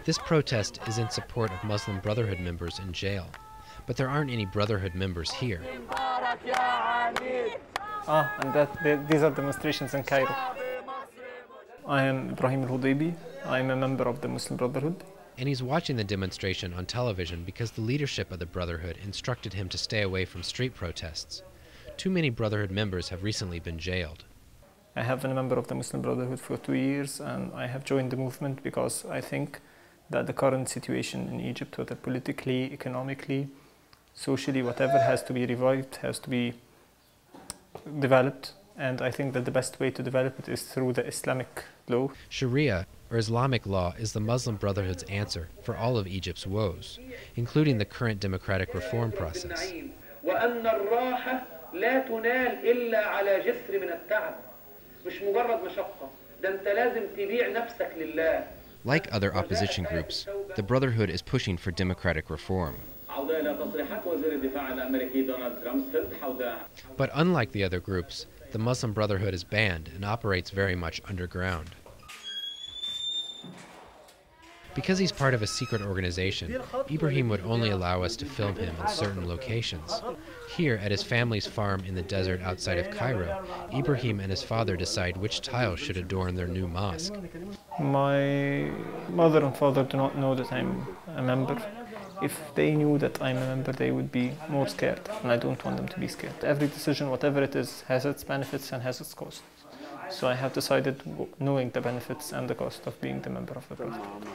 This protest is in support of Muslim Brotherhood members in jail, but there aren't any Brotherhood members here. These are demonstrations in Cairo. I am Ibrahim al-Hudaybi. I am a member of the Muslim Brotherhood. And he's watching the demonstration on television because the leadership of the Brotherhood instructed him to stay away from street protests. Too many Brotherhood members have recently been jailed. I have been a member of the Muslim Brotherhood for 2 years, and I have joined the movement because I think that the current situation in Egypt, whether politically, economically, socially, whatever, has to be revived, has to be developed. And I think that the best way to develop it is through the Islamic law. Sharia, or Islamic law, is the Muslim Brotherhood's answer for all of Egypt's woes, including the current democratic reform process. Like other opposition groups, the Brotherhood is pushing for democratic reform. But unlike the other groups, the Muslim Brotherhood is banned and operates very much underground. Because he's part of a secret organization, Ibrahim would only allow us to film him in certain locations. Here, at his family's farm in the desert outside of Cairo, Ibrahim and his father decide which tiles should adorn their new mosque. My mother and father do not know that I'm a member. If they knew that I'm a member, they would be more scared, and I don't want them to be scared. Every decision, whatever it is, has its benefits and has its costs. So I have decided, knowing the benefits and the cost of being the member of the Brotherhood.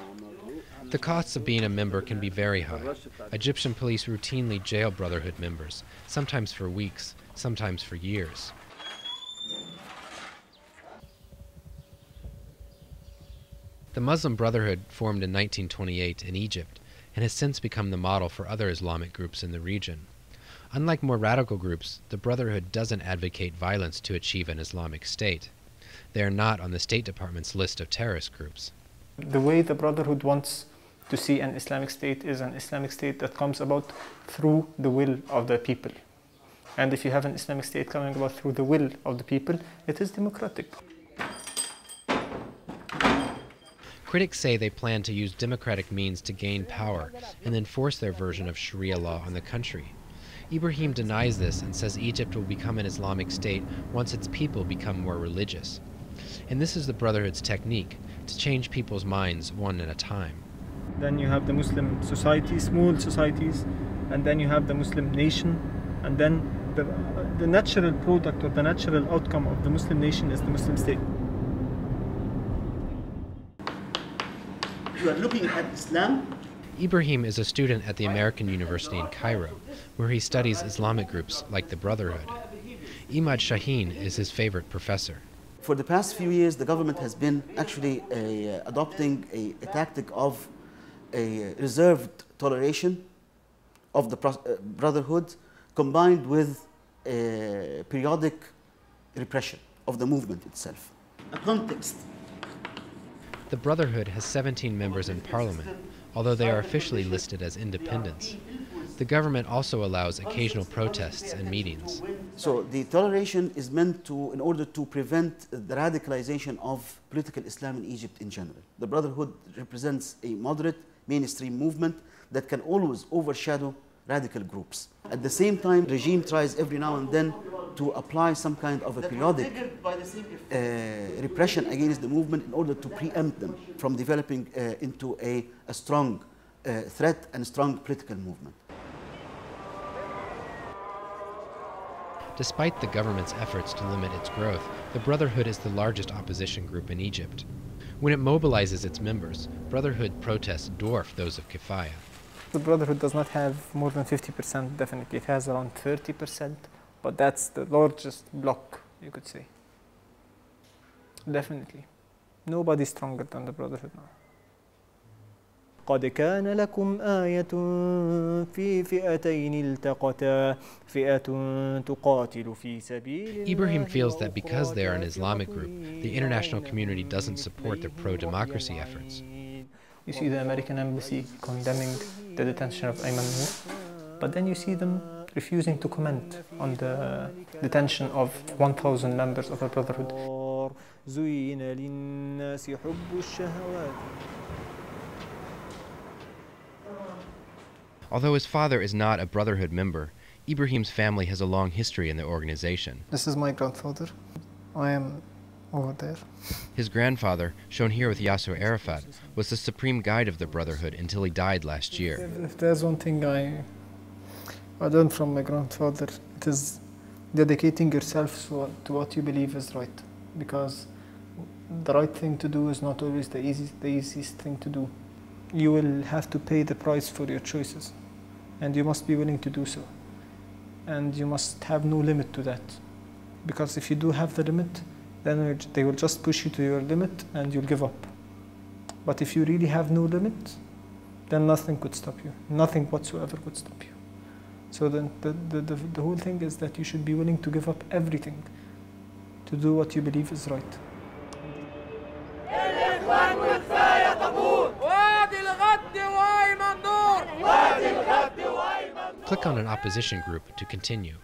The costs of being a member can be very high. Egyptian police routinely jail Brotherhood members, sometimes for weeks, sometimes for years. The Muslim Brotherhood formed in 1928 in Egypt and has since become the model for other Islamic groups in the region. Unlike more radical groups, the Brotherhood doesn't advocate violence to achieve an Islamic state. They are not on the State Department's list of terrorist groups. The way the Brotherhood wants to see an Islamic state is an Islamic state that comes about through the will of the people. And if you have an Islamic state coming about through the will of the people, it is democratic. Critics say they plan to use democratic means to gain power and then force their version of Sharia law on the country. Ibrahim denies this and says Egypt will become an Islamic state once its people become more religious. And this is the Brotherhood's technique, to change people's minds one at a time. Then you have the Muslim society, small societies, and then you have the Muslim nation, and then the natural product or the natural outcome of the Muslim nation is the Muslim state. You are looking at Islam. Ibrahim is a student at the American University in Cairo, where he studies Islamic groups like the Brotherhood. Imad Shaheen is his favorite professor. For the past few years, the government has been actually adopting a tactic of a reserved toleration of the Brotherhood combined with a periodic repression of the movement itself. A context. The Brotherhood has 17 members in parliament, although they are officially listed as independents. The government also allows occasional protests and meetings. So the toleration is meant to, in order to prevent the radicalization of political Islam in Egypt in general. The Brotherhood represents a moderate mainstream movement that can always overshadow radical groups. At the same time, the regime tries every now and then to apply some kind of a periodic repression against the movement in order to preempt them from developing into a strong threat and strong political movement. Despite the government's efforts to limit its growth, the Brotherhood is the largest opposition group in Egypt. When it mobilizes its members, Brotherhood protests dwarf those of Kifaya. The Brotherhood does not have more than 50%, definitely. It has around 30%, but that's the largest bloc, you could say. Definitely. Nobody's stronger than the Brotherhood now. قد كان لكم آية في فئتين التقتا فئة تقاتل في سبيل Ibrahim feels that because they are an Islamic group, the international community doesn't support their pro-democracy efforts. You see the American embassy condemning the detention of Ayman Noor, but then you see them refusing to comment on the detention of 1,000 members of the Brotherhood. زين للناس حب الشهوات Although his father is not a Brotherhood member, Ibrahim's family has a long history in the organization. This is my grandfather. I am over there. His grandfather, shown here with Yasser Arafat, was the supreme guide of the Brotherhood until he died last year. If there's one thing I learned from my grandfather, it is dedicating yourself to what you believe is right. Because the right thing to do is not always the easiest thing to do. You will have to pay the price for your choices, and you must be willing to do so. And you must have no limit to that. Because if you do have the limit, then they will just push you to your limit and you'll give up. But if you really have no limit, then nothing could stop you. Nothing whatsoever could stop you. So then the whole thing is that you should be willing to give up everything to do what you believe is right. Click on an opposition group to continue.